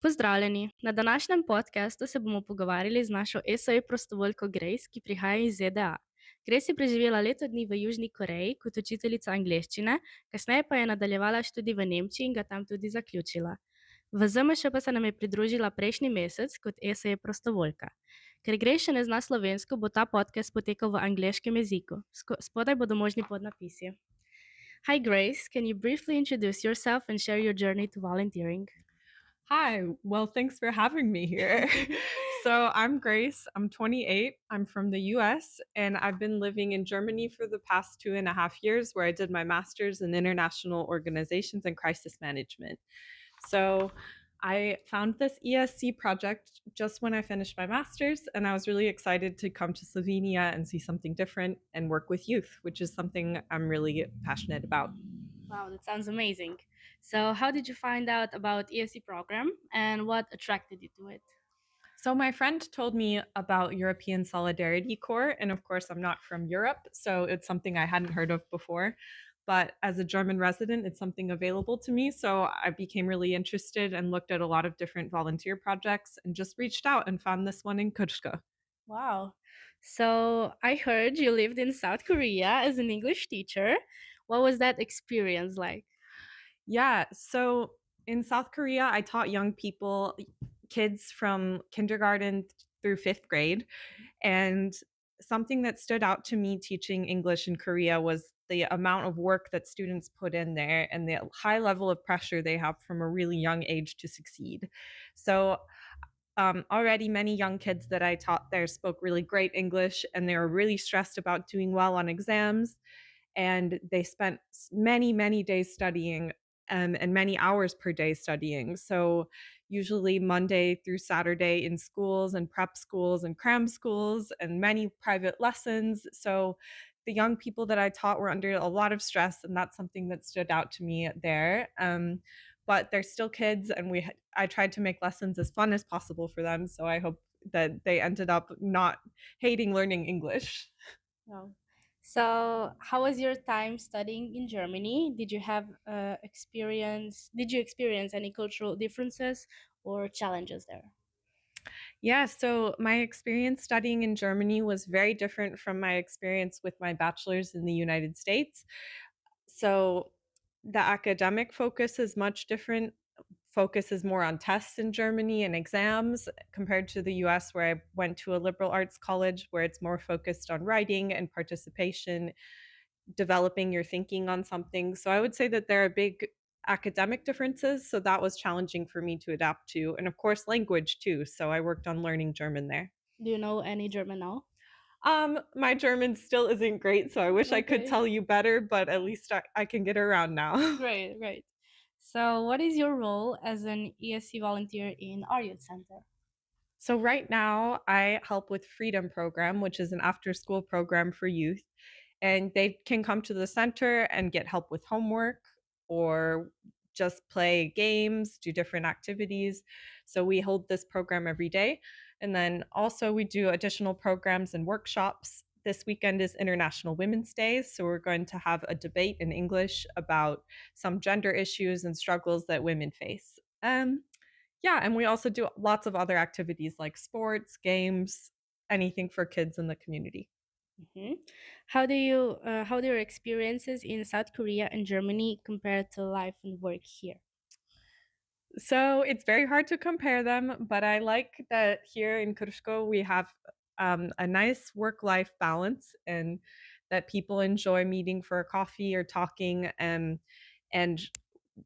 Pozdravljeni! Na današnjem podkastu se bomo pogovarjali z našo ESE prostovoljko Grace, ki prihaja iz ZDA. Grace je preživela leto dni v Južni Koreji kot učiteljica angleščine, kasneje pa je nadaljevala študij v Nemčiji in ga tam tudi zaključila. V ZMŠ pa se nam je pridružila prejšnji mesec kot ESE prostovoljka. Ker Grace še ne zna slovensko, bo ta podcast potekal v angleškem jeziku. Spodaj bodo možni podnapisi. Hi Grace, can you briefly introduce yourself and share your journey to volunteering? Hi, well, thanks for having me here. So, I'm Grace. I'm 28. I'm from the US, and I've been living in Germany for the past 2.5 years, where I did my master's in international organizations and crisis management. So, I found this ESC project just when I finished my master's, and I was really excited to come to Slovenia and see something different and work with youth, which is something I'm really passionate about. Wow, that sounds amazing. So, how did you find out about ESE program and what attracted you to it? So my friend told me about European Solidarity Corps, and of course I'm not from Europe, so it's something I hadn't heard of before. But as a German resident, it's something available to me, so I became really interested and looked at a lot of different volunteer projects and just reached out and found this one in Kuchka. Wow. So, I heard you lived in South Korea as an English teacher. What was that experience like? Yeah, so in South Korea, I taught young people, kids from kindergarten through fifth grade. And something that stood out to me teaching English in Korea was the amount of work that students put in there and the high level of pressure they have from a really young age to succeed. So, already many young kids that I taught there spoke really great English and they were really stressed about doing well on exams. And they spent many, many days studying and many hours per day studying. So, usually Monday through Saturday in schools and prep schools and cram schools and many private lessons. So, the young people that I taught were under a lot of stress, and that's something that stood out to me there. But they're still kids, and I tried to make lessons as fun as possible for them. So I hope that they ended up not hating learning English. Wow. So, how was your time studying in Germany? Did you have experience? Did you experience any cultural differences or challenges there? Yeah, so my experience studying in Germany was very different from my experience with my bachelor's in the United States. So the academic focus is much different. Focus is more on tests in Germany and exams compared to the US, where I went to a liberal arts college where it's more focused on writing and participation, developing your thinking on something. So I would say that there are big academic differences. So that was challenging for me to adapt to. And of course, language too. So I worked on learning German there. Do you know any German now? My German still isn't great, so I wish I could Okay. tell you better, but at least I can get around now. Great, great. So, what is your role as an ESC volunteer in our youth center? So right now I help with Freedom Program, which is an after-school program for youth, and they can come to the center and get help with homework or just play games, do different activities. So we hold this program every day. And then also we do additional programs and workshops. This weekend is International Women's Day, so we're going to have a debate in English about some gender issues and struggles that women face. Yeah, and we also do lots of other activities like sports, games, anything for kids in the community. Mhm. How do your experiences in South Korea and Germany compare to life and work here? So it's very hard to compare them, but I like that here in Kursko we have a nice work-life balance and that people enjoy meeting for a coffee or talking and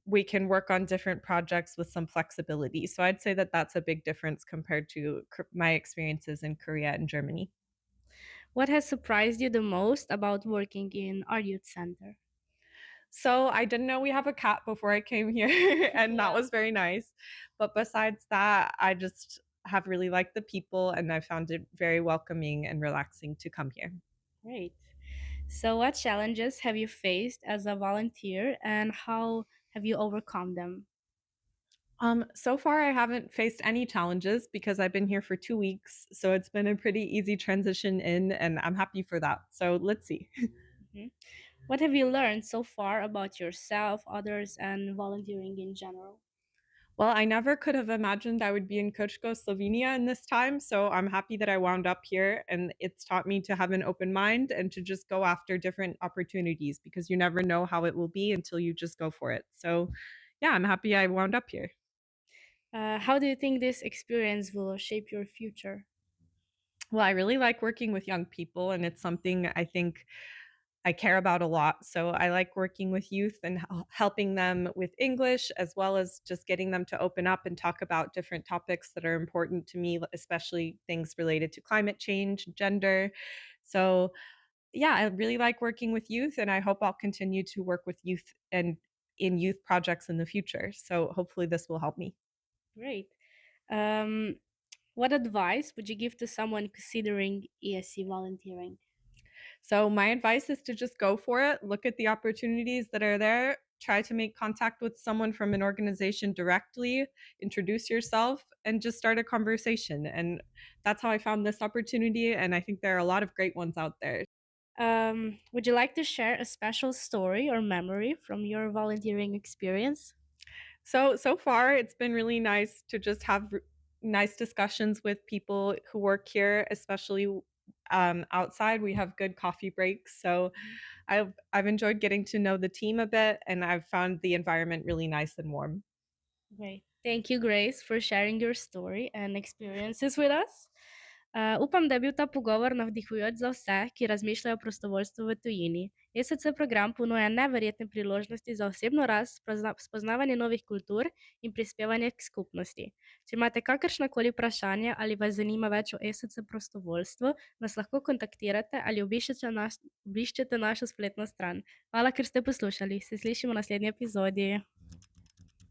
we can work on different projects with some flexibility. So I'd say that that's a big difference compared to my experiences in Korea and Germany. What has surprised you the most about working in our youth center? So I didn't know we have a cat before I came here, and that Yeah, was very nice. But besides that, I just have really liked the people, and I found it very welcoming and relaxing to come here. great. So, what challenges have you faced as a volunteer and how have you overcome them? So far, I haven't faced any challenges because I've been here for 2 weeks. So it's been a pretty easy transition in, and I'm happy for that. So let's see. Mhm. What have you learned so far about yourself, others, and volunteering in general? Well, I never could have imagined I would be in Kočko, Slovenia in this time, so I'm happy that I wound up here, and it's taught me to have an open mind and to just go after different opportunities because you never know how it will be until you just go for it. So, yeah, I'm happy I wound up here. How do you think this experience will shape your future? Well, I really like working with young people, and it's something I think I care about a lot. So I like working with youth and helping them with English, as well as just getting them to open up and talk about different topics that are important to me, especially things related to climate change, gender. So, yeah, I really like working with youth, and I hope I'll continue to work with youth and in youth projects in the future. So, hopefully, this will help me. Great. Um, what advice would you give to someone considering ESE volunteering? So my advice is to just go for it, look at the opportunities that are there, try to make contact with someone from an organization directly, introduce yourself, and just start a conversation. And that's how I found this opportunity. And I think there are a lot of great ones out there. Would you like to share a special story or memory from your volunteering experience? So far, it's been really nice to just have nice discussions with people who work here, especially outside. We have good coffee breaks. So I've enjoyed getting to know the team a bit, and I've found the environment really nice and warm. Great. Thank you, Grace, for sharing your story and experiences with us. Upam, da je bil ta pogovor navdihujoč za vse, ki razmišljajo o prostovoljstvu v tujini. ESC program ponuja neverjetne priložnosti za osebno rast, spoznavanje novih kultur in prispevanje k skupnosti. Če imate kakršnakoli vprašanja ali vas zanima več o ESC prostovoljstvu, nas lahko kontaktirate ali obiščete našo spletno stran. Hvala, ker ste poslušali. Se slišimo v naslednji epizodi.